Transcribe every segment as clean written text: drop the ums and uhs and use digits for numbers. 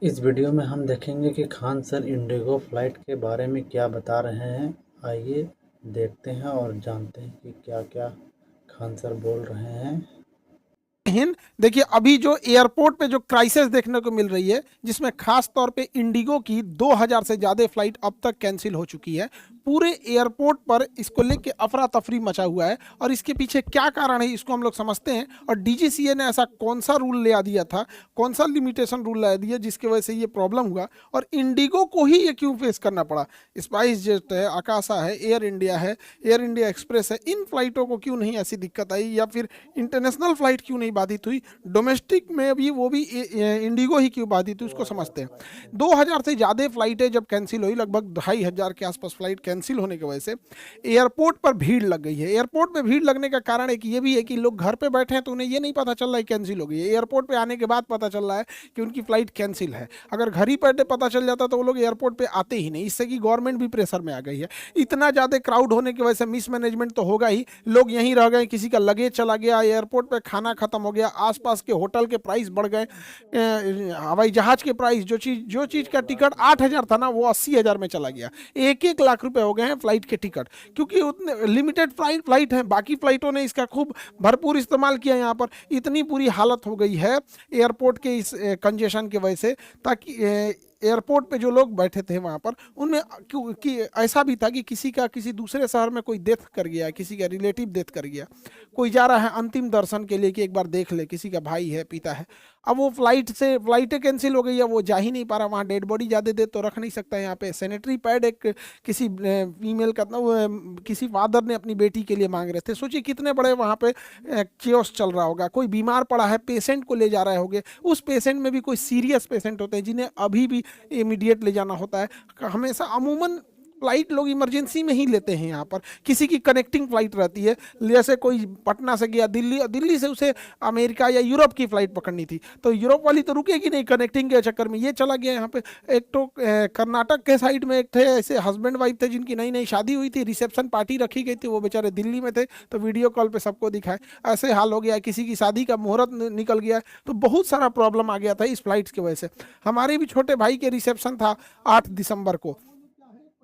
इस वीडियो में हम देखेंगे कि खान सर इंडिगो फ्लाइट के बारे में क्या बता रहे हैं। आइए देखते हैं और जानते हैं कि क्या-क्या खान सर बोल रहे हैं। हिंद देखिए, अभी जो एयरपोर्ट पे जो क्राइसिस देखने को मिल रही है, जिसमें खास तौर पे इंडिगो की 2000 से ज्यादा फ्लाइट अब तक कैंसिल हो चुकी है। पूरे एयरपोर्ट पर इसको लेके अफरा तफरी मचा हुआ है और इसके पीछे क्या कारण है इसको हम लोग समझते हैं। और डीजीसीए ने ऐसा कौन सा रूल ले दिया था, कौन सा लिमिटेशन रूल ला दिया जिसकी वजह से ये प्रॉब्लम हुआ, और इंडिगो को ही ये क्यों फेस करना पड़ा। स्पाइस जेट है, आकाशा है, एयर इंडिया है, एयर इंडिया एक्सप्रेस है, इन फ्लाइटों को क्यों नहीं ऐसी दिक्कत आई, या फिर इंटरनेशनल फ्लाइट क्यों नहीं बाधित हुई, डोमेस्टिक में भी वो भी इंडिगो ही क्यों बाधित हुई, उसको समझते हैं। 2000 से ज़्यादा फ्लाइटें जब कैंसिल हुई, लगभग 2500 के आसपास फ्लाइट कैंसिल होने की वजह से एयरपोर्ट पर भीड़ लग गई है। एयरपोर्ट में भीड़ लगने का कारण एक ये भी है कि लोग घर पे बैठे हैं तो उन्हें ये नहीं पता चल रहा है कैंसिल हो गई है। एयरपोर्ट पे आने के बाद पता चल रहा है कि उनकी फ्लाइट कैंसिल है। अगर घर ही बैठे पता चल जाता तो वो लोग एयरपोर्ट पे आते ही नहीं। इससे कि गवर्नमेंट भी प्रेशर में आ गई है। इतना ज़्यादा क्राउड होने की वजह से मिसमैनेजमेंट तो होगा ही, लोग यहीं रह गए, किसी का लगेज चला गया, एयरपोर्ट पे खाना खत्म हो गया, आसपास के होटल के प्राइस बढ़ गए, हवाई जहाज के प्राइस, जो चीज़ का टिकट 8000 था ना, वो 80,000 में चला गया। 1-1 लाख रुपए हो गए हैं फ्लाइट के टिकट, क्योंकि उतने लिमिटेड फ्लाइट है। बाकी फ्लाइटों ने इसका खूब भरपूर इस्तेमाल किया। यहाँ पर इतनी बुरी हालत हो गई है एयरपोर्ट के इस कंजेशन की वजह से, ताकि एयरपोर्ट पे जो लोग बैठे थे वहाँ पर, उनमें क्यों कि ऐसा भी था कि किसी का किसी दूसरे शहर में कोई डेथ कर गया, किसी का रिलेटिव डेथ कर गया, कोई जा रहा है अंतिम दर्शन के लिए कि एक बार देख ले, किसी का भाई है, पिता है। अब वो फ्लाइटें कैंसिल हो गई है, वो जा ही नहीं पा रहा वहाँ। डेड बॉडी ज़्यादा देर तो रख नहीं सकता। यहाँ पे सैनिटरी पैड एक किसी फीमेल का किसी फादर ने अपनी बेटी के लिए मांग रहे थे। सोचिए कितने बड़े वहाँ पे केओस चल रहा होगा। कोई बीमार पड़ा है, पेशेंट को ले जा रहे होंगे, उस पेशेंट में भी कोई सीरियस पेशेंट होते हैं जिन्हें अभी भी इमीडिएट ले जाना होता है। हमेशा अमूमन फ्लाइट लोग इमरजेंसी में ही लेते हैं। यहाँ पर किसी की कनेक्टिंग फ्लाइट रहती है, जैसे कोई पटना से गया दिल्ली, दिल्ली से उसे अमेरिका या यूरोप की फ्लाइट पकड़नी थी, तो यूरोप वाली तो रुकेगी नहीं, कनेक्टिंग के चक्कर में ये चला गया यहाँ पे। एक तो कर्नाटक के साइड में एक थे ऐसे हस्बैंड वाइफ थे जिनकी नई नई शादी हुई थी, रिसेप्शन पार्टी रखी गई थी, वो बेचारे दिल्ली में थे तो वीडियो कॉल पे सबको दिखाए। ऐसे हाल हो गया। किसी की शादी का मुहूर्त निकल गया, तो बहुत सारा प्रॉब्लम आ गया था इस फ्लाइट्स की वजह से। हमारे भी छोटे भाई के रिसेप्शन था 8 दिसंबर को,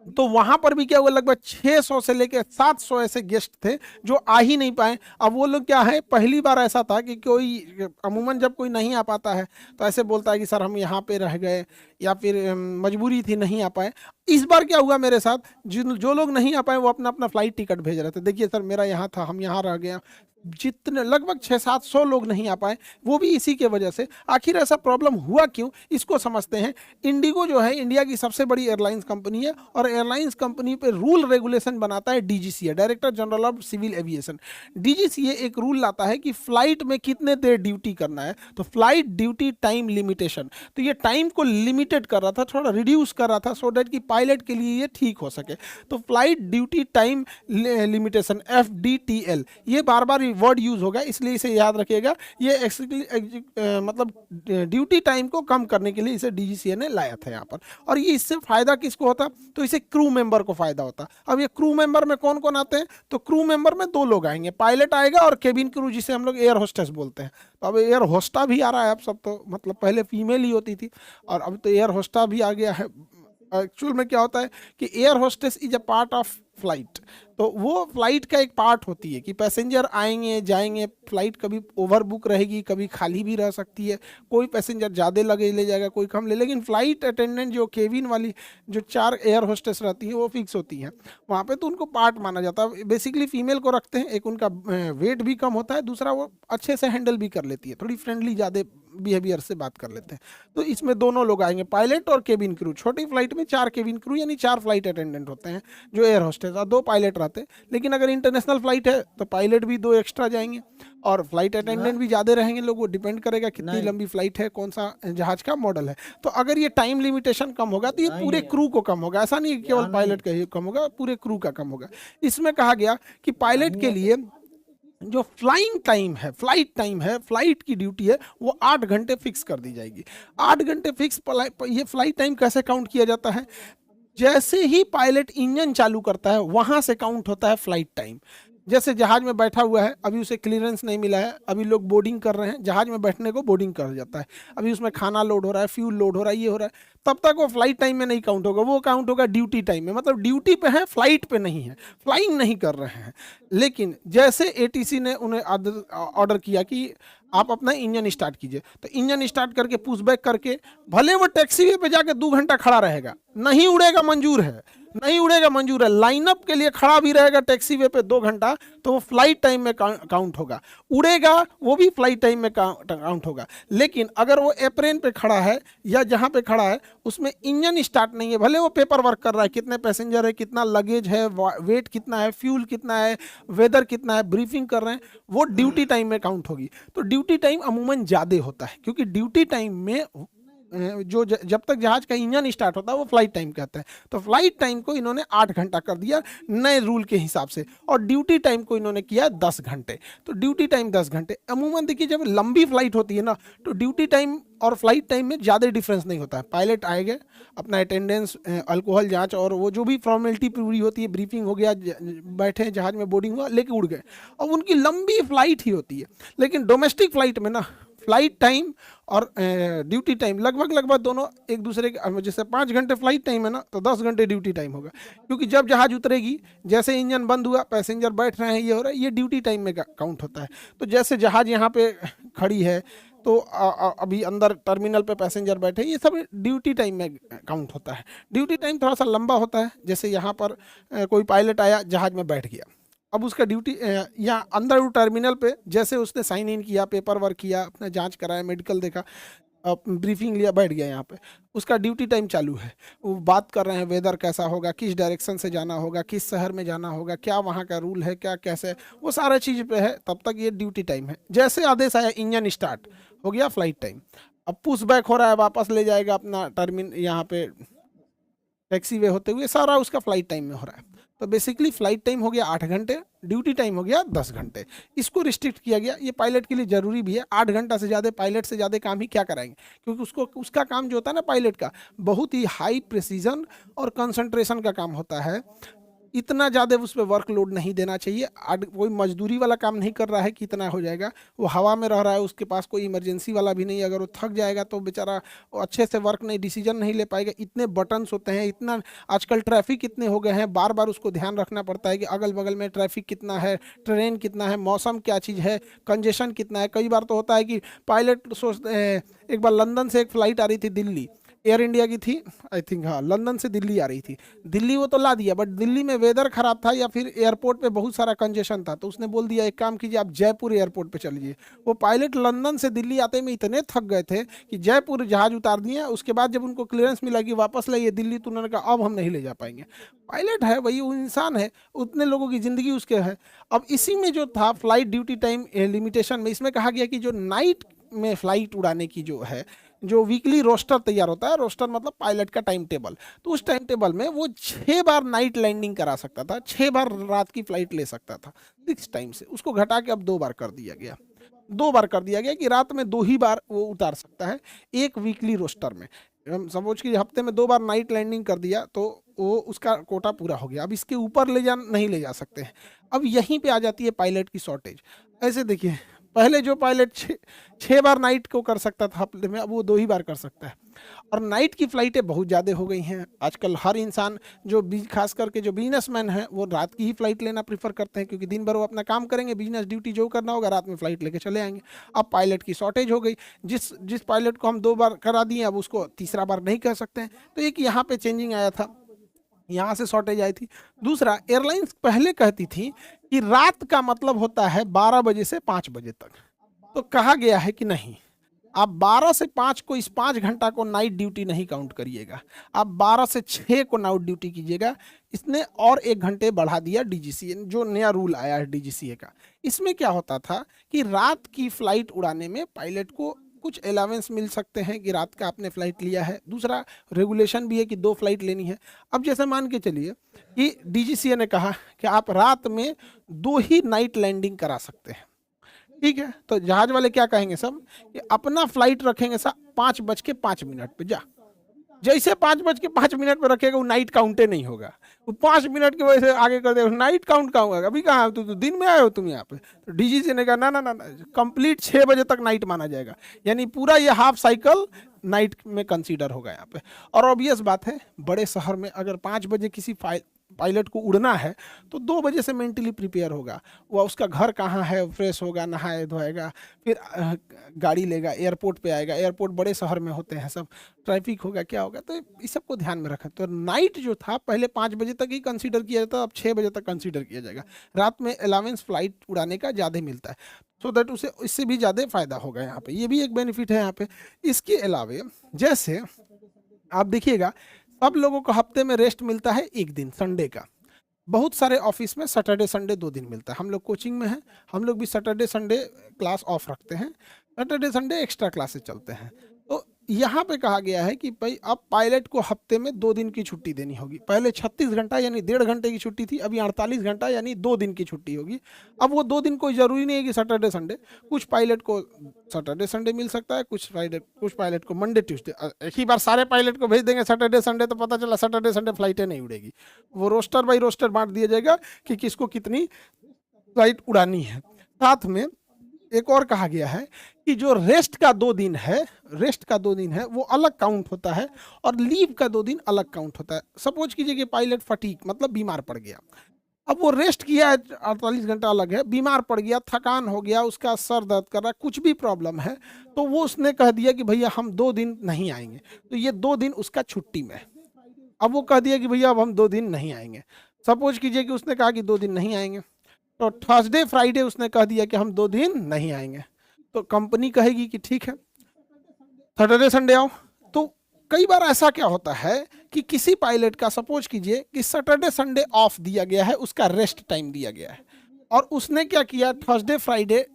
तो वहां पर भी क्या हुआ, लगभग 600 से लेकर 700 ऐसे गेस्ट थे जो आ ही नहीं पाए। अब वो लोग क्या है, पहली बार ऐसा था कि कोई अमूमन जब कोई नहीं आ पाता है तो ऐसे बोलता है कि सर हम यहाँ पे रह गए, या फिर मजबूरी थी नहीं आ पाए। इस बार क्या हुआ मेरे साथ, जिन जो लोग नहीं आ पाए वो अपना अपना फ्लाइट टिकट भेज रहे थे। देखिए सर मेरा यहाँ था, हम यहाँ रह गए। जितने लगभग 600-700 लोग नहीं आ पाए, वो भी इसी के वजह से। आखिर ऐसा प्रॉब्लम हुआ क्यों, इसको समझते हैं। इंडिगो जो है इंडिया की सबसे बड़ी एयरलाइंस कंपनी है, और एयरलाइंस कंपनी पे रूल रेगुलेशन बनाता है DGCA, director general of civil aviation. DGCA एक रूल लाता है कि फ्लाइट में कितने देर ड्यूटी करना है, तो फ्लाइट ड्यूटी टाइम लिमिटेशन। तो ये टाइम को लिमिटेड कर रहा था, थोड़ा रिड्यूस कर रहा था, सो डेट कि पायलट के लिए ये ठीक हो सके। तो flight duty time limitation, FDTL, ये बार बार वर्ड यूज होगा, इसलिए इसे याद रखिएगा। ये मतलब ड्यूटी टाइम को कम करने के लिए इसे डीजीसीए ने लाया था यहाँ पर। और ये इससे फायदा किसको होता, तो इसे क्रू मेंबर को फायदा होता। अब ये क्रू मेंबर में कौन कौन आते हैं, तो क्रू मेंबर में 2 लोग आएंगे, पायलट आएगा और केबिन क्रू जिसे हम लोग एयर होस्टेस बोलते हैं। तो अब एयर होस्टा भी आ रहा है अब सब, तो मतलब पहले फीमेल ही होती थी और अब तो एयर होस्टा भी आ गया है। एक्चुअल में क्या होता है कि air hostess is a part of flight. तो वो फ्लाइट का एक पार्ट होती है कि पैसेंजर आएंगे जाएंगे, फ्लाइट कभी ओवर बुक रहेगी, कभी खाली भी रह सकती है, कोई पैसेंजर ज़्यादा लगेज ले जाएगा, कोई कम ले। लेकिन फ्लाइट अटेंडेंट जो केबिन वाली जो 4 एयर होस्टेस रहती हैं वो फिक्स होती हैं वहाँ पे, तो उनको पार्ट माना जाता है। बेसिकली फीमेल को रखते हैं, एक उनका वेट भी कम होता है, दूसरा वो अच्छे से हैंडल भी कर लेती है, थोड़ी फ्रेंडली ज़्यादा बिहेवियर से बात कर लेते हैं। तो इसमें दोनों लोग आएंगे, पायलट और केबिन क्रू। छोटी फ्लाइट में 4 केबिन क्रू यानी 4 फ्लाइट अटेंडेंट होते हैं जो एयर होस्टेस, और 2 पायलट रहते हैं। लेकिन अगर इंटरनेशनल फ्लाइट है तो पायलट भी 2 एक्स्ट्रा जाएंगे और फ्लाइट अटेंडेंट भी ज़्यादा रहेंगे लोग। वो डिपेंड करेगा कितनी लंबी फ्लाइट है, कौन सा जहाज का मॉडल है। तो अगर ये टाइम लिमिटेशन कम होगा तो ये पूरे क्रू को कम होगा। ऐसा नहीं कि केवल पायलट का ही कम होगा, पूरे क्रू का कम होगा। इसमें कहा गया कि पायलट के लिए जो फ्लाइंग टाइम है, फ्लाइट टाइम है, फ्लाइट की ड्यूटी है, वो 8 घंटे फिक्स कर दी जाएगी। 8 घंटे फिक्स। ये फ्लाइट टाइम कैसे काउंट किया जाता है, जैसे ही पायलट इंजन चालू करता है वहां से काउंट होता है फ्लाइट टाइम। जैसे जहाज में बैठा हुआ है, अभी उसे क्लियरेंस नहीं मिला है, अभी लोग बोर्डिंग कर रहे हैं, जहाज में बैठने को बोर्डिंग कर जाता है, अभी उसमें खाना लोड हो रहा है, फ्यूल लोड हो रहा है, ये हो रहा है, तब तक वो फ्लाइट टाइम में नहीं काउंट होगा, वो काउंट होगा ड्यूटी टाइम में, मतलब ड्यूटी पे है, फ्लाइट पे नहीं है, फ्लाइंग नहीं कर रहे हैं। लेकिन जैसे एटीसी ने उन्हें ऑर्डर किया कि आप अपना इंजन स्टार्ट कीजिए, तो इंजन स्टार्ट करके पुश बैक करके, भले वो टैक्सीवे पे जाके 2 घंटा खड़ा रहेगा, नहीं उड़ेगा मंजूर है, नहीं उड़ेगा मंजूर है, लाइनअप के लिए खड़ा भी रहेगा टैक्सी वे पे 2 घंटा, तो वो फ्लाइट टाइम में काउंट होगा, उड़ेगा वो भी फ्लाइट टाइम में काउंट होगा। लेकिन अगर वो एप्रेन पे खड़ा है या जहाँ पे खड़ा है उसमें इंजन स्टार्ट नहीं है, भले वो पेपर वर्क कर रहा है, कितने पैसेंजर है, कितना लगेज है, वेट कितना है, फ्यूल कितना है, वेदर कितना है, ब्रीफिंग कर रहे हैं, वो ड्यूटी टाइम में काउंट होगी। तो ड्यूटी टाइम अमूमन ज़्यादा होता है, क्योंकि ड्यूटी टाइम में जो जब तक जहाज का इंजन स्टार्ट होता है वो फ्लाइट टाइम कहता है। तो फ्लाइट टाइम को इन्होंने 8 घंटा कर दिया नए रूल के हिसाब से, और ड्यूटी टाइम को इन्होंने किया 10 घंटे। तो ड्यूटी टाइम 10 घंटे। अमूमन देखिए जब लंबी फ्लाइट होती है ना, तो ड्यूटी टाइम और फ्लाइट टाइम में ज़्यादा डिफरेंस नहीं होता है। पायलट आएंगे, अपना अटेंडेंस, अल्कोहल जांच और वो जो भी फॉर्मेलिटी पूरी होती है, ब्रीफिंग हो गया, बैठे जहाज में, बोर्डिंग हुआ, लेके उड़ गए, और उनकी लंबी फ्लाइट ही होती है। लेकिन डोमेस्टिक फ्लाइट में ना फ्लाइट टाइम और ड्यूटी टाइम लगभग दोनों एक दूसरे के, जैसे 5 घंटे फ्लाइट टाइम है ना, तो 10 घंटे ड्यूटी टाइम होगा, क्योंकि जब जहाज उतरेगी, जैसे इंजन बंद हुआ, पैसेंजर बैठ रहे हैं, ये हो रहा है, ये ड्यूटी टाइम में काउंट होता है। तो जैसे जहाज यहाँ पे खड़ी है, तो अभी अंदर टर्मिनल पे पैसेंजर बैठे, ये सब ड्यूटी टाइम में काउंट होता है। ड्यूटी टाइम थोड़ा सा लंबा होता है, जैसे यहाँ पर कोई पायलट आया, जहाज में बैठ गया, अब उसका ड्यूटी यहाँ अंदर टर्मिनल पे जैसे उसने साइन इन किया, पेपर वर्क किया, अपना जांच कराया, मेडिकल देखा, ब्रीफिंग लिया, बैठ गया यहाँ पे, उसका ड्यूटी टाइम चालू है। वो बात कर रहे हैं वेदर कैसा होगा, किस डायरेक्शन से जाना होगा, किस शहर में जाना होगा, क्या वहाँ का रूल है, क्या कैसे, वो सारा चीज़ पे है, तब तक ये ड्यूटी टाइम है। जैसे आदेश आया इंजन स्टार्ट हो गया, फ्लाइट टाइम। अब पुश बैक हो रहा है, वापस ले जाएगा अपना यहाँ पे टैक्सी वे होते हुए, सारा उसका फ्लाइट टाइम में हो रहा है। तो बेसिकली फ्लाइट टाइम हो गया 8 घंटे, ड्यूटी टाइम हो गया 10 घंटे। इसको रिस्ट्रिक्ट किया गया, ये पायलट के लिए जरूरी भी है। 8 घंटा से ज़्यादा पायलट से ज़्यादा काम ही क्या कराएंगे, क्योंकि उसका काम जो होता है ना पायलट का, बहुत ही हाई प्रिसीजन और कंसंट्रेशन का काम होता है। इतना ज़्यादा उस पर वर्कलोड नहीं देना चाहिए। कोई मजदूरी वाला काम नहीं कर रहा है कि इतना हो जाएगा, वो हवा में रह रहा है, उसके पास कोई इमरजेंसी वाला भी नहीं, अगर वो थक जाएगा तो बेचारा अच्छे से वर्क नहीं, डिसीजन नहीं ले पाएगा। इतने बटन्स होते हैं, इतना आजकल ट्रैफिक इतने हो गए हैं, बार बार उसको ध्यान रखना पड़ता है कि अगल बगल में ट्रैफिक कितना है, ट्रेन कितना है, मौसम क्या चीज़ है, कंजेशन कितना है। कई बार तो होता है कि पायलट सोचते हैं, एक बार लंदन से एक फ़्लाइट आ रही थी दिल्ली, एयर इंडिया की थी आई थिंक, हाँ, लंदन से दिल्ली आ रही थी। दिल्ली वो तो ला दिया, बट दिल्ली में वेदर खराब था या फिर एयरपोर्ट पे बहुत सारा कंजेशन था, तो उसने बोल दिया एक काम कीजिए, आप जयपुर एयरपोर्ट पे चलिए। वो पायलट लंदन से दिल्ली आते में इतने थक गए थे कि जयपुर जहाज उतार दिए। उसके बाद जब उनको क्लियरेंस मिला कि वापस लाइए दिल्ली, तो उन्होंने कहा अब हम नहीं ले जा पाएंगे। पायलट है वही, वो इंसान है, उतने लोगों की ज़िंदगी उसके है। अब इसी में जो था फ्लाइट ड्यूटी टाइम लिमिटेशन में, इसमें कहा गया कि जो नाइट में फ्लाइट उड़ाने की जो है, जो वीकली रोस्टर तैयार होता है, रोस्टर मतलब पायलट का टाइम टेबल, तो उस टाइम टेबल में वो 6 बार नाइट लैंडिंग करा सकता था, 6 बार रात की फ्लाइट ले सकता था 6 टाइम से। उसको घटा के अब 2 बार कर दिया गया, 2 बार कर दिया गया कि रात में 2 ही बार वो उतार सकता है एक वीकली रोस्टर में। हम समझ कि हफ्ते में 2 बार नाइट लैंडिंग कर दिया तो वो उसका कोटा पूरा हो गया। अब इसके ऊपर नहीं ले जा सकते हैं। अब यहीं पे आ जाती है पायलट की शॉर्टेज। ऐसे देखिए, पहले जो पायलट 6 बार नाइट को कर सकता था हफ्ते में, अब वो 2 ही बार कर सकता है। और नाइट की फ़्लाइटें बहुत ज़्यादा हो गई हैं आजकल। हर इंसान जो खास करके जो बिजनेसमैन हैं, वो रात की ही फ़्लाइट लेना प्रीफर करते हैं, क्योंकि दिन भर वो अपना काम करेंगे, बिजनेस ड्यूटी जो करना होगा, रात में फ़्लाइट लेके चले आएंगे। अब पायलट की शॉर्टेज हो गई, जिस पायलट को हम 2 बार करा दिए, अब उसको तीसरा बार नहीं कर सकते हैं। तो एक यहाँ पे चेंजिंग आया था, यहाँ से शॉर्टेज आई थी। दूसरा, एयरलाइंस पहले कहती थी कि रात का मतलब होता है 12 बजे से 5 बजे तक, तो कहा गया है कि नहीं, आप 12 से 5 को, इस 5 घंटा को नाइट ड्यूटी नहीं काउंट करिएगा, आप 12 से 6 को नाइट ड्यूटी कीजिएगा। इसने और 1 घंटे बढ़ा दिया डीजीसीए, जो नया रूल आया है डीजीसीए का। इसमें क्या होता था कि रात की फ्लाइट उड़ाने में पायलट को कुछ अलावेंस मिल सकते हैं कि रात का आपने फ्लाइट लिया है। दूसरा, रेगुलेशन भी है कि 2 फ्लाइट लेनी है। अब जैसे मान के चलिए कि डीजीसीए ने कहा कि आप रात में 2 ही नाइट लैंडिंग करा सकते हैं, ठीक है। तो जहाज वाले क्या कहेंगे सब कि अपना फ्लाइट रखेंगे 5:05 पे, जैसे 5:05 पर रखेगा वो नाइट काउंटे नहीं होगा, वो 5 मिनट की वजह से आगे कर देगा, नाइट काउंट कहाँ होगा, अभी कहाँ तो दिन में आए हो तुम यहाँ पे। तो डीजीसी ने कहा ना ना ना कंप्लीट 6 बजे तक नाइट माना जाएगा, यानी पूरा ये हाफ साइकिल नाइट में कंसीडर होगा यहाँ पे। और ऑब्वियस बात है बड़े शहर में अगर 5 बजे किसी पायलट को उड़ना है तो 2 बजे से मेंटली प्रिपेयर होगा, वो उसका घर कहाँ है, फ्रेश होगा, नहाए धोएगा, फिर गाड़ी लेगा, एयरपोर्ट पे आएगा, एयरपोर्ट बड़े शहर में होते हैं सब, ट्रैफिक होगा क्या होगा, तो इस सबको ध्यान में रखें। तो नाइट जो था पहले 5 बजे तक ही कंसीडर किया जाता, अब 6 बजे तक कंसीडर किया जाएगा। रात में अलावेंस फ्लाइट उड़ाने का ज़्यादा मिलता है, सो दैट उसे इससे भी ज़्यादा फायदा होगा यहाँ पे, ये भी एक बेनिफिट है यहाँ पे। इसके अलावे जैसे आप देखिएगा सब लोगों को हफ्ते में रेस्ट मिलता है 1 दिन संडे का, बहुत सारे ऑफिस में सैटरडे संडे 2 दिन मिलता है। हम लोग कोचिंग में हैं, हम लोग भी सैटरडे संडे क्लास ऑफ रखते हैं, सैटरडे संडे एक्स्ट्रा क्लासेस चलते हैं। तो यहाँ पे कहा गया है कि भाई अब पायलट को हफ्ते में 2 दिन की छुट्टी देनी होगी। पहले 36 घंटा यानी 1.5 घंटे की छुट्टी थी, अभी 48 घंटा यानी 2 दिन की छुट्टी होगी। अब वो 2 दिन कोई ज़रूरी नहीं है कि सैटरडे संडे, कुछ पायलट को सैटरडे संडे मिल सकता है, कुछ पायलट को मंडे ट्यूसडे। एक ही बार सारे पायलट को भेज देंगे सैटरडे संडे तो पता चला सैटरडे संडे फ्लाइटें नहीं उड़ेगी। वो रोस्टर बाई रोस्टर बांट दिया जाएगा कि किसको कितनी फ्लाइट उड़ानी है। साथ में एक और कहा गया है कि जो रेस्ट का 2 दिन है वो अलग काउंट होता है और लीव का 2 दिन अलग काउंट होता है। सपोज कीजिए कि पायलट फटीक मतलब बीमार पड़ गया, अब वो रेस्ट किया है 48 घंटा अलग है, बीमार पड़ गया, थकान हो गया, उसका सर दर्द कर रहा है, कुछ भी प्रॉब्लम है, तो वो उसने कह दिया कि भैया हम 2 दिन नहीं आएंगे, तो ये 2 दिन उसका छुट्टी में है। अब वो कह दिया कि भैया अब हम 2 दिन नहीं आएंगे। सपोज कीजिए कि उसने कहा कि 2 दिन नहीं आएंगे, तो थर्सडे फ्राइडे उसने कह दिया कि हम 2 दिन नहीं आएंगे, तो कंपनी कहेगी कि ठीक है सैटरडे संडे आओ। तो कई बार ऐसा क्या होता है कि किसी पायलट का सपोज कीजिए कि सैटरडे संडे ऑफ दिया गया है, उसका रेस्ट टाइम दिया गया है, और उसने क्या किया थर्सडे फ्राइडे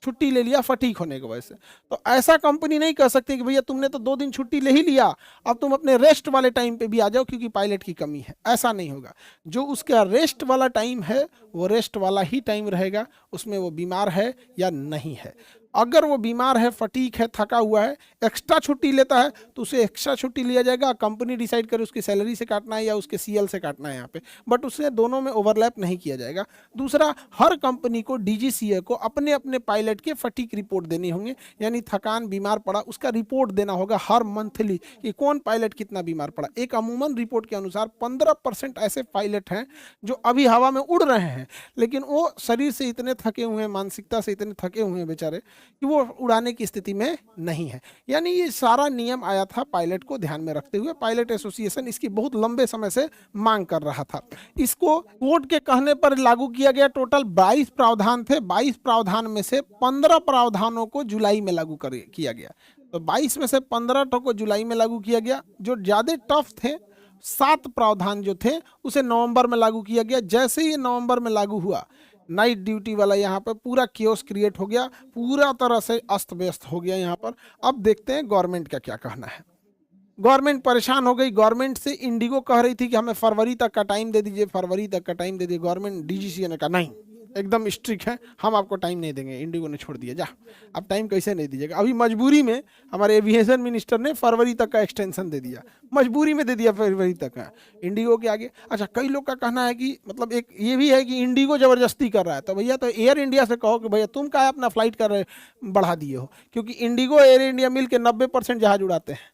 छुट्टी ले लिया फटीक होने की वजह से। तो ऐसा कंपनी नहीं कह सकती कि भैया तुमने तो 2 दिन छुट्टी ले ही लिया, अब तुम अपने रेस्ट वाले टाइम पे भी आ जाओ क्योंकि पायलट की कमी है। ऐसा नहीं होगा, जो उसका रेस्ट वाला टाइम है वो रेस्ट वाला ही टाइम रहेगा, उसमें वो बीमार है या नहीं है। अगर वो बीमार है, फटीक है, थका हुआ है, एक्स्ट्रा छुट्टी लेता है तो उसे एक्स्ट्रा छुट्टी लिया जाएगा, कंपनी डिसाइड करे उसकी सैलरी से काटना है या उसके सीएल से काटना है यहाँ पे, बट उससे दोनों में ओवरलैप नहीं किया जाएगा। दूसरा, हर कंपनी को डीजीसीए को अपने अपने पायलट के फटीक रिपोर्ट देनी होंगे, यानी थकान, बीमार पड़ा, उसका रिपोर्ट देना होगा हर मंथली कि कौन पायलट कितना बीमार पड़ा। एक अमूमन रिपोर्ट के अनुसार 15% ऐसे पायलट हैं जो अभी हवा में उड़ रहे हैं लेकिन वो शरीर से इतने थके हुए हैं, मानसिकता से इतने थके हुए हैं बेचारे कि वो उड़ाने की स्थिति में नहीं है। यानी ये सारा नियम आया था पायलट को ध्यान में रखते हुए। पायलट एसोसिएशन इसकी बहुत लंबे समय से मांग कर रहा था। इसको कोर्ट के कहने पर लागू किया गया। टोटल 22 प्रावधान थे, 22 प्रावधान में से 15 प्रावधानों को जुलाई में लागू किया गया। तो 22 में से 15 को जुलाई में लागू किया गया। जो ज़्यादा टफ थे 7 प्रावधान जो थे उसे नवंबर में लागू किया गया। जैसे ही नवंबर में लागू हुआ, नाइट ड्यूटी वाला यहाँ पर पूरा केओस क्रिएट हो गया, पूरा तरह से अस्त व्यस्त हो गया यहाँ पर। अब देखते हैं गवर्नमेंट का क्या कहना है। गवर्नमेंट परेशान हो गई। गवर्नमेंट से इंडिगो कह रही थी कि हमें फरवरी तक का टाइम दे दीजिए, फरवरी तक का टाइम दे दीजिए। गवर्नमेंट डीजीसीए ने कहा नहीं, एकदम स्ट्रिक्ट है, हम आपको टाइम नहीं देंगे। इंडिगो ने छोड़ दिया, जा अब टाइम कैसे नहीं दीजिएगा। अभी मजबूरी में हमारे एविएशन मिनिस्टर ने फरवरी तक का एक्सटेंशन दे दिया, मजबूरी में दे दिया फरवरी तक का इंडिगो के आगे। अच्छा, कई लोग का कहना है कि मतलब एक ये भी है कि इंडिगो ज़बरदस्ती कर रहा है। तो भैया तो एयर इंडिया से कहो कि भैया तुम क्या अपना फ्लाइट कर बढ़ा दिए हो, क्योंकि इंडिगो एयर इंडिया मिल के 90% जहाज उड़ाते हैं,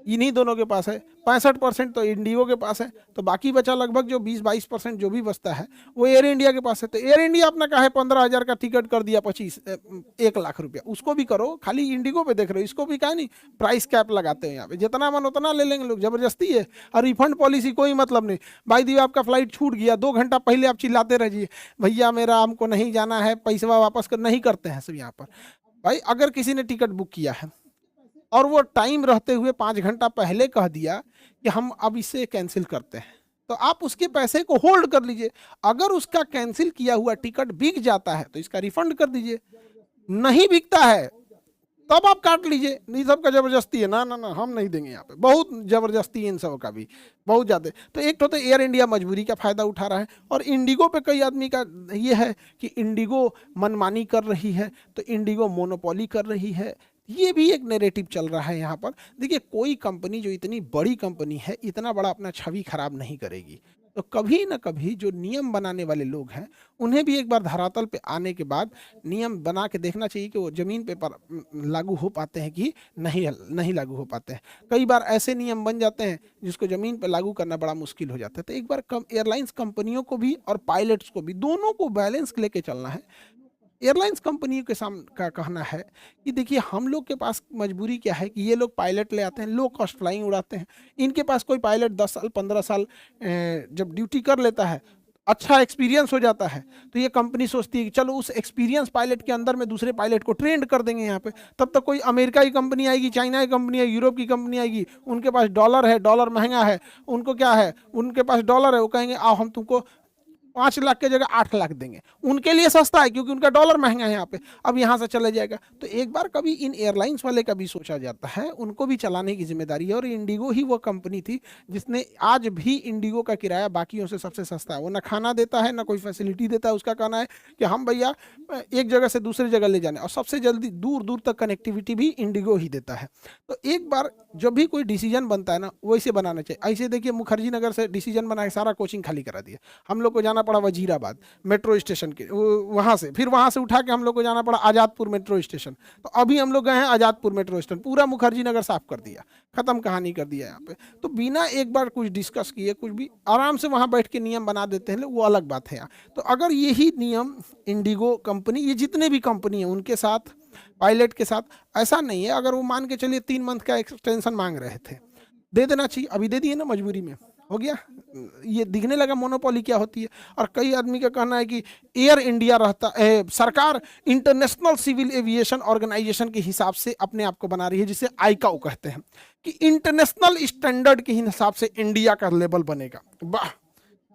इन्हीं दोनों के पास है। 65% तो इंडिगो के पास है, तो बाकी बचा लगभग जो 20-22% जो भी बचता है वो एयर इंडिया के पास है। तो एयर इंडिया अपना कहा है 15,000 का टिकट कर दिया 1 लाख रुपया, उसको भी करो। खाली इंडिगो पे देख रहे हो, इसको भी कहा नहीं प्राइस कैप लगाते हैं यहाँ पे, जितना मन उतना ले लेंगे लोग, जबरदस्ती है। और रिफंड पॉलिसी कोई मतलब नहीं। भाई दी आपका फ्लाइट छूट गया, 2 घंटा पहले आप चिल्लाते रहिए भैया मेरा हमको नहीं जाना है, पैसा वापस कर, नहीं करते हैं सब यहाँ पर। भाई अगर किसी ने टिकट बुक किया है और वो टाइम रहते हुए 5 घंटा पहले कह दिया कि हम अब इसे कैंसिल करते हैं, तो आप उसके पैसे को होल्ड कर लीजिए। अगर उसका कैंसिल किया हुआ टिकट बिक जाता है तो इसका रिफंड कर दीजिए, नहीं बिकता है तब आप काट लीजिए। नहीं, सबका जबरदस्ती है, ना ना ना हम नहीं देंगे। यहाँ पे बहुत जबरदस्ती है इन सब का भी, बहुत ज़्यादा। तो एक तो एयर इंडिया मजबूरी का फ़ायदा उठा रहा है, और इंडिगो पे कई आदमी का ये है कि इंडिगो मनमानी कर रही है, तो इंडिगो मोनोपोली कर रही है। ये भी एक नैरेटिव चल रहा है यहाँ पर। देखिए, कोई कंपनी जो इतनी बड़ी कंपनी है इतना बड़ा अपना छवि खराब नहीं करेगी। तो कभी ना कभी जो नियम बनाने वाले लोग हैं उन्हें भी एक बार धरातल पे आने के बाद नियम बना के देखना चाहिए कि वो जमीन पे पर लागू हो पाते हैं कि नहीं लागू हो पाते हैं। कई बार ऐसे नियम बन जाते हैं जिसको जमीन पे लागू करना बड़ा मुश्किल हो जाता है। तो एक बार एयरलाइंस कंपनियों को भी और पायलट्स को भी, दोनों को बैलेंस लेके चलना है। एयरलाइंस कंपनियों के का कहना है कि देखिए, हम लोग के पास मजबूरी क्या है कि ये लोग पायलट ले आते हैं, लो कॉस्ट फ्लाइंग उड़ाते हैं। इनके पास कोई पायलट 10 साल 15 साल जब ड्यूटी कर लेता है, अच्छा एक्सपीरियंस हो जाता है, तो ये कंपनी सोचती है कि चलो उस एक्सपीरियंस पायलट के अंदर में दूसरे पायलट को ट्रेंड कर देंगे यहाँ पे। तब तक कोई अमेरिका की कंपनी आएगी, चाइना की कंपनी आएगी, यूरोप की कंपनी आएगी, उनके पास डॉलर है, डॉलर महंगा है, उनको क्या है, उनके पास डॉलर है, वो कहेंगे आओ हम तुमको 5 लाख की जगह 8 लाख देंगे। उनके लिए सस्ता है क्योंकि उनका डॉलर महंगा है यहाँ पे। अब यहाँ से चला जाएगा। तो एक बार कभी इन एयरलाइंस वाले का भी सोचा जाता है, उनको भी चलाने की जिम्मेदारी है। और इंडिगो ही वो कंपनी थी जिसने, आज भी इंडिगो का किराया बाकियों से सबसे सस्ता है। वो ना खाना देता है, ना कोई फैसिलिटी देता है। उसका कहना है कि हम भैया एक जगह से दूसरी जगह ले जाने, और सबसे जल्दी दूर दूर तक कनेक्टिविटी भी इंडिगो ही देता है। तो एक बार जब भी कोई डिसीजन बनता है ना, वैसे बनाना चाहिए। ऐसे देखिए, मुखर्जी नगर से डिसीजन बना के सारा कोचिंग खाली करा दिया। हम लोग को जाना पड़ा वजीराबाद मेट्रो स्टेशन के, वहाँ से, फिर वहाँ से उठा के हम लोग को जाना पड़ा आज़ादपुर मेट्रो स्टेशन। तो अभी हम लोग गए हैं आज़ादपुर मेट्रो स्टेशन, पूरा मुखर्जी नगर साफ कर दिया, खत्म कहानी कर दिया यहाँ पे। तो बिना एक बार कुछ डिस्कस किए, कुछ भी आराम से वहाँ बैठ के नियम बना देते हैं, वो अलग बात है। तो अगर यही नियम इंडिगो कंपनी, ये जितने भी कंपनी हैं उनके साथ, पायलट के साथ ऐसा नहीं है। अगर वो मान के चलिए 3 मंथ का एक्सटेंशन मांग रहे थे, दे देना चाहिए। अभी दे दिए ना, मजबूरी में हो गया। ये दिखने लगा मोनोपोली क्या होती है। और कई आदमी का कहना है कि एयर इंडिया रहता है, सरकार इंटरनेशनल सिविल एविएशन ऑर्गेनाइजेशन के हिसाब से अपने आप को बना रही है, जिसे आईकाओ कहते हैं, कि इंटरनेशनल स्टैंडर्ड के हिसाब से इंडिया का लेवल बनेगा। वाह,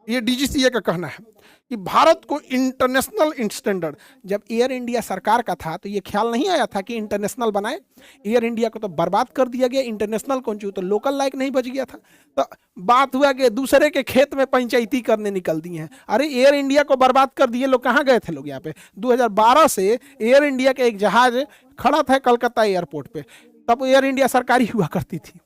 ये डीजीसीए का कहना है कि भारत को इंटरनेशनल स्टैंडर्ड। जब एयर इंडिया सरकार का था तो ये ख्याल नहीं आया था कि इंटरनेशनल बनाए। एयर इंडिया को तो बर्बाद कर दिया गया, इंटरनेशनल कौन चाहिए, तो लोकल लायक नहीं बच गया था। तो बात हुआ कि दूसरे के खेत में पंचायती करने निकल दिए हैं। अरे एयर इंडिया को बर्बाद कर दिए लोग, कहाँ गए थे लोग यहाँ पे। 2012 से एयर इंडिया का एक जहाज खड़ा था कलकत्ता एयरपोर्ट पे, तब एयर इंडिया सरकारी हुआ करती थी।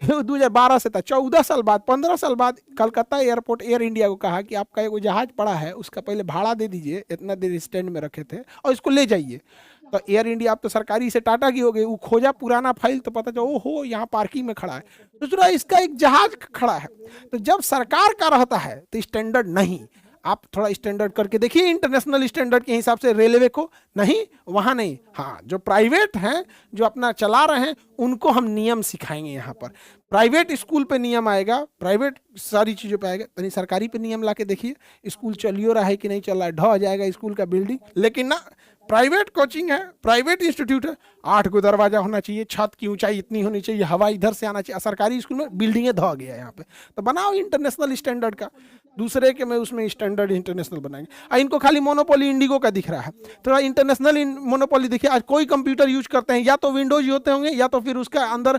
2012 से था, 14 साल बाद, 15 साल बाद कलकत्ता एयरपोर्ट एयर इंडिया को कहा कि आपका एक जहाज पड़ा है, उसका पहले भाड़ा दे दीजिए, इतना देर स्टैंड में रखे थे, और इसको ले जाइए। तो एयर इंडिया अब तो सरकारी से टाटा की हो गई। वो खोजा पुराना फाइल तो पता चला ओहो यहाँ पार्किंग में खड़ा है, दूसरा इसका एक जहाज खड़ा है। तो जब सरकार का रहता है तो स्टैंडर्ड नहीं, आप थोड़ा स्टैंडर्ड करके देखिए इंटरनेशनल स्टैंडर्ड के हिसाब से रेलवे को, नहीं वहाँ नहीं। हाँ, जो प्राइवेट हैं, जो अपना चला रहे हैं, उनको हम नियम सिखाएंगे। यहाँ पर प्राइवेट स्कूल पे नियम आएगा, प्राइवेट सारी चीज़ों पे आएगा। यानी सरकारी पे नियम ला के देखिए, स्कूल चलियो रहा है कि नहीं चल रहा है, ढह जाएगा स्कूल का बिल्डिंग। लेकिन ना, प्राइवेट कोचिंग है, प्राइवेट इंस्टीट्यूट है, 8 को दरवाजा होना चाहिए, छत की ऊंचाई इतनी होनी चाहिए, हवा इधर से आना चाहिए। सरकारी स्कूल में बिल्डिंगें ढह गया है यहाँ पे। तो बनाओ इंटरनेशनल स्टैंडर्ड का, दूसरे के में उसमें स्टैंडर्ड इंटरनेशनल बनाएंगे। इनको खाली मोनोपोली इंडिगो का दिख रहा है, थोड़ा इंटरनेशनल मोनोपोली देखिए। आज कोई कंप्यूटर यूज करते हैं, या तो विंडोज होते होंगे, या तो फिर उसका अंदर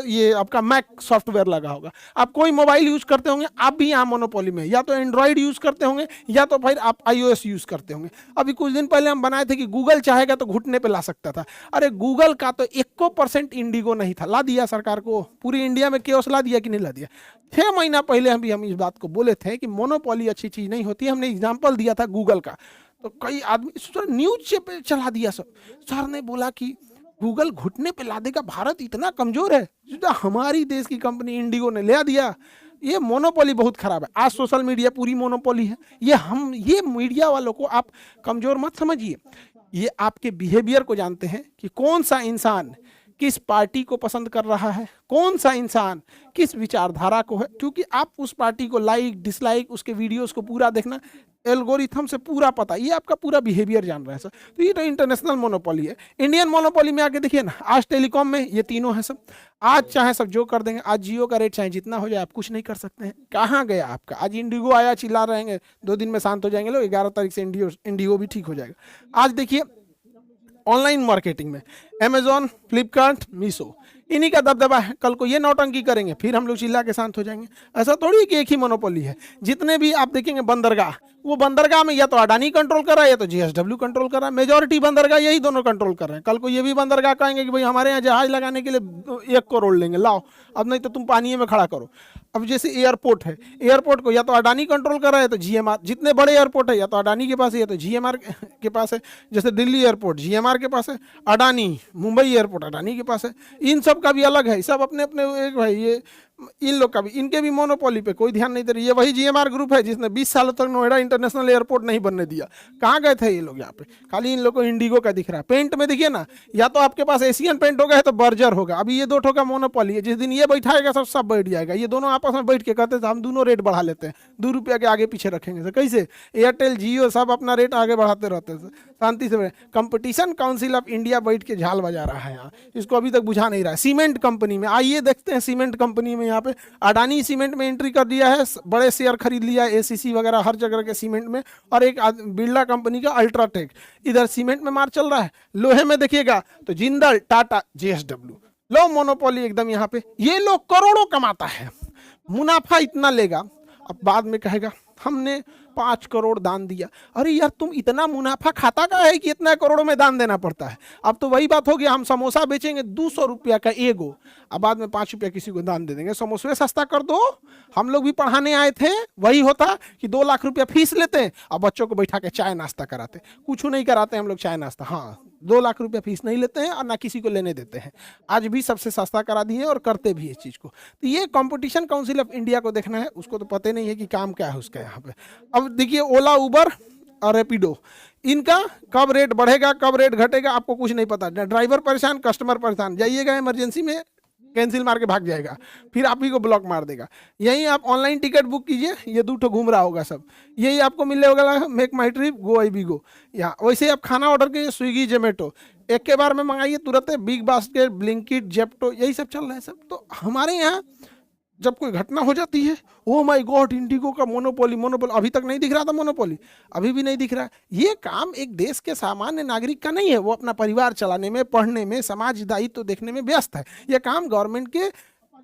ये आपका मैक सॉफ्टवेयर लगा होगा। आप कोई मोबाइल यूज करते होंगे, आप भी यहाँ मोनोपोली में, या तो एंड्रॉइड यूज करते होंगे, या तो फिर आप iOS यूज करते होंगे। अभी कुछ दिन पहले हम बनाए थे कि गूगल चाहेगा तो घुटने पे ला सकता था। अरे गूगल का तो 1% इंडिगो नहीं था, ला दिया सरकार को, पूरी इंडिया में केओस ला दिया कि नहीं ला दिया। 6 महीना पहले हम इस बात को बोले थे कि मोनोपोली अच्छी चीज नहीं होती। हमने एग्जाम्पल दिया था गूगल का, तो कई आदमी न्यूज पे चला दिया। सब सर ने बोला कि गूगल घुटने पे ला देगा, भारत इतना कमजोर है। हमारी देश की कंपनी इंडिगो ने ले दिया। ये मोनोपोली बहुत खराब है। आज सोशल मीडिया पूरी मोनोपोली है। ये मीडिया वालों को आप कमजोर मत समझिए। ये आपके बिहेवियर को जानते हैं कि कौन सा इंसान किस पार्टी को पसंद कर रहा है, कौन सा इंसान किस विचारधारा को है, क्योंकि आप उस पार्टी को लाइक डिसलाइक, उसके वीडियोस को पूरा देखना, एल्गोरिथम से पूरा पता, ये आपका पूरा बिहेवियर जान रहा है सर। तो ये तो इंटरनेशनल मोनोपोली है। इंडियन मोनोपोली में आके देखिए ना, आज टेलीकॉम में ये तीनों है सब। आज चाहे सब जो कर देंगे, आज जियो का रेट चाहे जितना हो जाए, आप कुछ नहीं कर सकते हैं। कहाँ गया आपका? आज इंडिगो आया, चिल्ला रहेंगे, 2 दिन में शांत हो जाएंगे लोग। 11 तारीख से इंडिगो भी ठीक हो जाएगा। आज देखिए ऑनलाइन मार्केटिंग में अमेजॉन, फ्लिपकार्ट, मीशो, इन्हीं का दबदबा है। कल को ये नौटंकी करेंगे, फिर हम लोग चिल्ला के शांत हो जाएंगे। ऐसा थोड़ी कि एक ही मोनोपोली है। जितने भी आप देखेंगे बंदरगाह, वो बंदरगाह में या तो अडानी कंट्रोल कर रहा है या तो जीएसडब्ल्यू कंट्रोल कर रहा है। मेजॉरिटी बंदरगाह यही दोनों कंट्रोल कर रहे हैं। कल को ये भी बंदरगाह कहेंगे कि भाई हमारे यहाँ जहाज लगाने के लिए 1 करोड़ लेंगे, लाओ, अब नहीं तो तुम पानी में खड़ा करो। अब जैसे एयरपोर्ट है, एयरपोर्ट को या तो अडानी कंट्रोल कर रहा है या तो जीएमआर। जितने बड़े एयरपोर्ट है या तो अडानी के पास है या तो जीएमआर के पास है। जैसे दिल्ली एयरपोर्ट जीएमआर के पास है, अडानी, मुंबई एयरपोर्ट अडानी के पास है। इन सब का भी अलग है, सब अपने अपने एक भाई, ये इन लोग का भी, इनके भी मोनोपोली पे कोई ध्यान नहीं दे रही। ये वही जीएमआर ग्रुप है जिसने 20 सालों तक नोएडा इंटरनेशनल एयरपोर्ट नहीं बनने दिया। कहाँ गए थे ये लोग? यहाँ पे खाली इन लोग को इंडिगो का दिख रहा है। पेंट में देखिए ना, या तो आपके पास एशियन पेंट होगा या तो बर्जर होगा। अभी ये 2 ठो का मोनोपोली है। जिस दिन ये बैठाएगा सब बैठ जाएगा। ये दोनों आपस में बैठ के कहते थे हम दोनों रेट बढ़ा लेते हैं, 2 रुपया के आगे पीछे रखेंगे। तो कैसे? एयरटेल, जियो सब अपना रेट आगे बढ़ाते रहते हैं शांति से। कंपटीशन काउंसिल ऑफ इंडिया बैठ के झाल बजा रहा है यहाँ, इसको अभी तक बुझा नहीं रहा है। सीमेंट कंपनी में आइए देखते हैं, सीमेंट कंपनी में यहाँ पे अडानी सीमेंट में एंट्री कर दिया है, बड़े शेयर खरीद लिया है एसीसी वगैरह हर जगह के सीमेंट में। और एक बिरला कंपनी का अल्ट्राटेक, इधर सीमेंट में मार चल रहा है। लोहे में देखिएगा तो जिंदल, टाटा, जेएसडब्ल्यू, लो मोनोपोली एकदम यहाँ पे। ये लोग करोड़ों कमाता है, मुनाफा इतना लेगा, अब बाद में कहेगा हमने 5 करोड़ दान दिया। अरे यार तुम इतना मुनाफा खाता का है कि इतना करोड़ों में दान देना पड़ता है। अब तो वही बात हो गया, हम समोसा बेचेंगे 200 रुपया का एगो, अब बाद में 5 रुपया किसी को दान दे देंगे। समोसे सस्ता कर दो। हम लोग भी पढ़ाने आए थे, वही होता कि 2 लाख रुपया फीस लेते हैं और बच्चों को बैठा के चाय नाश्ता कराते। कुछ नहीं कराते हम लोग चाय नाश्ता, हाँ 2 लाख रुपया फीस नहीं लेते हैं और ना किसी को लेने देते हैं। आज भी सबसे सस्ता करा दिए और करते भी इस चीज़ को। तो ये कंपटीशन काउंसिल ऑफ इंडिया को देखना है, उसको तो पता नहीं है कि काम क्या है उसका यहाँ पे। अब देखिए ओला, उबर और रैपिडो, इनका कब रेट बढ़ेगा कब रेट घटेगा आपको कुछ नहीं पता। ड्राइवर परेशान, कस्टमर परेशान, जाइएगा इमरजेंसी में कैंसिल मार के भाग जाएगा, फिर आप ही को ब्लॉक मार देगा। यही आप ऑनलाइन टिकट बुक कीजिए, ये 2 ठो घूम रहा होगा सब, यही आपको मिलने होगा make my trip, go I be go. या वैसे ही आप खाना ऑर्डर कीजिए, स्विगी, जोमेटो, एक के बार में मंगाइए तुरंत। बिग बास्केट, ब्लिंकिट, जेप्टो, यही सब चल रहा है सब। तो हमारे यहाँ जब कोई घटना हो जाती है, ओ माय गॉड इंडिगो का मोनोपोली, मोनोपोली। अभी तक नहीं दिख रहा था मोनोपोली, अभी भी नहीं दिख रहा। ये काम एक देश के सामान्य नागरिक का नहीं है, वो अपना परिवार चलाने में, पढ़ने में, समाज दायित्व तो देखने में व्यस्त है। ये काम गवर्नमेंट के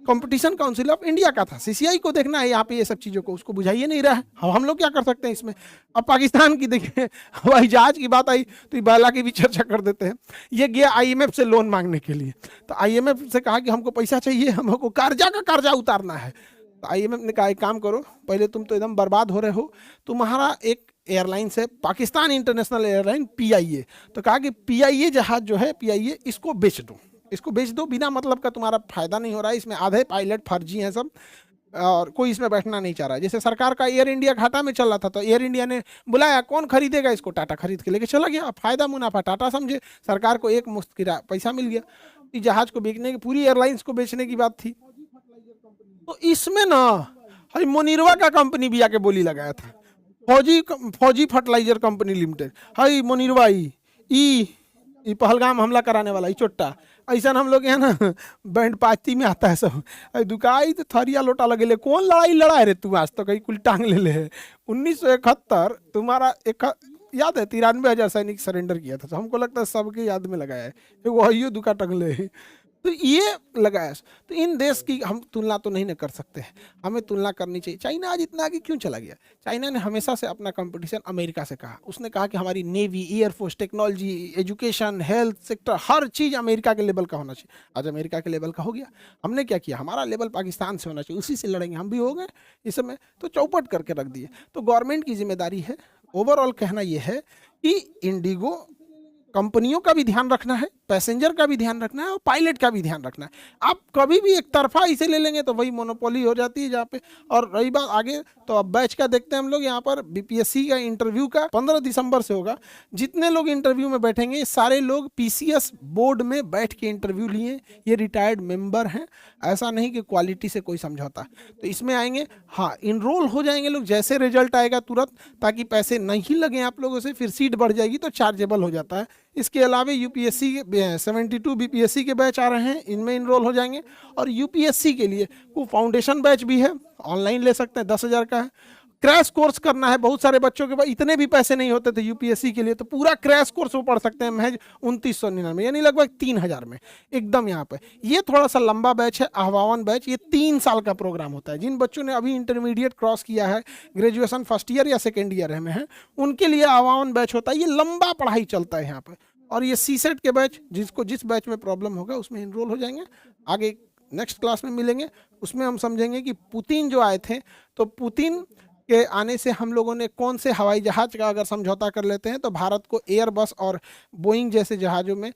कंपटीशन काउंसिल ऑफ इंडिया का था, सीसीआई को देखना है यहाँ पे ये सब चीज़ों को, उसको बुझाइए नहीं रहा है। हम लोग क्या कर सकते हैं इसमें? अब पाकिस्तान की देखिए हवाई जहाज की बात आई तो बाला की भी चर्चा कर देते हैं। ये गया आईएमएफ से लोन मांगने के लिए, तो आईएमएफ से कहा कि हमको पैसा चाहिए, हमको कर्जा उतारना है। तो आईएमएफ ने कहा एक काम करो, पहले तुम तो एकदम बर्बाद हो रहे हो, तुम्हारा एक एयरलाइंस है पाकिस्तान इंटरनेशनल एयरलाइन PIA, तो कहा कि PIA जहाज जो है PIA इसको बेच दो, इसको बेच दो, बिना मतलब का तुम्हारा फायदा नहीं हो रहा है, इसमें आधे पायलट फर्जी हैं सब और कोई इसमें बैठना नहीं चाह रहा है। जैसे सरकार का एयर इंडिया घाटा में चल रहा था तो एयर इंडिया ने बुलाया, कौन खरीदेगा इसको? टाटा खरीद के लेके चला गया। फायदा मुनाफा टाटा समझे, सरकार को एक मुश्त किराया पैसा मिल गया। इस जहाज को बेचने की, पूरी एयरलाइंस को बेचने की बात थी। तो इसमें ना हाई मोनिरवा का कंपनी भी आके बोली लगाया था, फौजी फर्टिलाइजर कंपनी लिमिटेड, हाई मोनिरवा ई पहलगाम हमला कराने वाला, ई चोट्टा, ऐसा हम लोग यहाँ ना बैंड पार्टी में आता है सब। दुकाई तो थरिया लोटा लगे, कौन लड़ाई लड़ा है रे तू, आज तो कहीं कुल टांग ले है। 1971 तुम्हारा याद है 93,000 सैनिक सरेंडर किया था, तो हमको लगता है सबके याद में लगाया है, वही दुका टंगले है तो ये लगाया। तो इन देश की हम तुलना तो नहीं न कर सकते हैं, हमें तुलना करनी चाहिए। चाइना आज इतना आगे क्यों चला गया? चाइना ने हमेशा से अपना कंपटीशन अमेरिका से कहा, उसने कहा कि हमारी navy, air force, technology, education, health sector, हर चीज़ अमेरिका के लेवल का होना चाहिए। आज अमेरिका के लेवल का हो गया, हमने क्या किया, हमारा लेवल पाकिस्तान से होना चाहिए, उसी से लड़ेंगे। हम भी हो गए इस समय, तो चौपट करके रख दिए। तो गवर्नमेंट की जिम्मेदारी है, ओवरऑल कहना यह है कि इंडिगो कंपनियों का भी ध्यान रखना है, पैसेंजर का भी ध्यान रखना है और पायलट का भी ध्यान रखना है। आप कभी भी एक तरफा इसे ले लेंगे तो वही मोनोपोली हो जाती है जहाँ पे। और रही बात आगे, तो अब बैच का देखते हैं हम लोग यहाँ पर। बीपीएससी का इंटरव्यू का 15 दिसंबर से होगा। जितने लोग इंटरव्यू में बैठेंगे सारे लोग PCS बोर्ड में बैठ के इंटरव्यू लिए, ये रिटायर्ड मेंबर हैं, ऐसा नहीं कि क्वालिटी से कोई समझौता। तो इसमें आएंगे, हाँ इनरोल हो जाएंगे लोग, जैसे रिजल्ट आएगा तुरंत, ताकि पैसे नहीं लगें आप लोगों से, फिर सीट बढ़ जाएगी तो चार्जेबल हो जाता है। इसके अलावा UPSC के 72 BPSC के बैच आ रहे हैं, इनमें इनरोल हो जाएंगे। और UPSC के लिए वो फाउंडेशन बैच भी है, ऑनलाइन ले सकते हैं, 10,000 का है। क्रैश कोर्स करना है, बहुत सारे बच्चों के पास इतने भी पैसे नहीं होते थे यूपीएससी के लिए, तो पूरा क्रैश कोर्स वो पढ़ सकते हैं महज 2999 यानी लगभग 3000 में एकदम यहाँ पे। ये थोड़ा सा लंबा बैच है, आह्वान बैच, ये 3 साल का प्रोग्राम होता है। जिन बच्चों ने अभी इंटरमीडिएट क्रॉस किया है, ग्रेजुएशन फर्स्ट ईयर या सेकेंड ईयर में है, उनके लिए आह्वान बैच होता है। ये लंबा पढ़ाई चलता है यहाँ पे। और ये सीसेट के बैच, जिसको जिस बैच में प्रॉब्लम होगा उसमें इनरोल हो जाएंगे। आगे नेक्स्ट क्लास में मिलेंगे, उसमें हम समझेंगे कि पुतिन जो आए थे, तो पुतिन के आने से हम लोगों ने कौन से हवाई जहाज का अगर समझौता कर लेते हैं तो भारत को एयरबस और बोइंग जैसे जहाज़ों में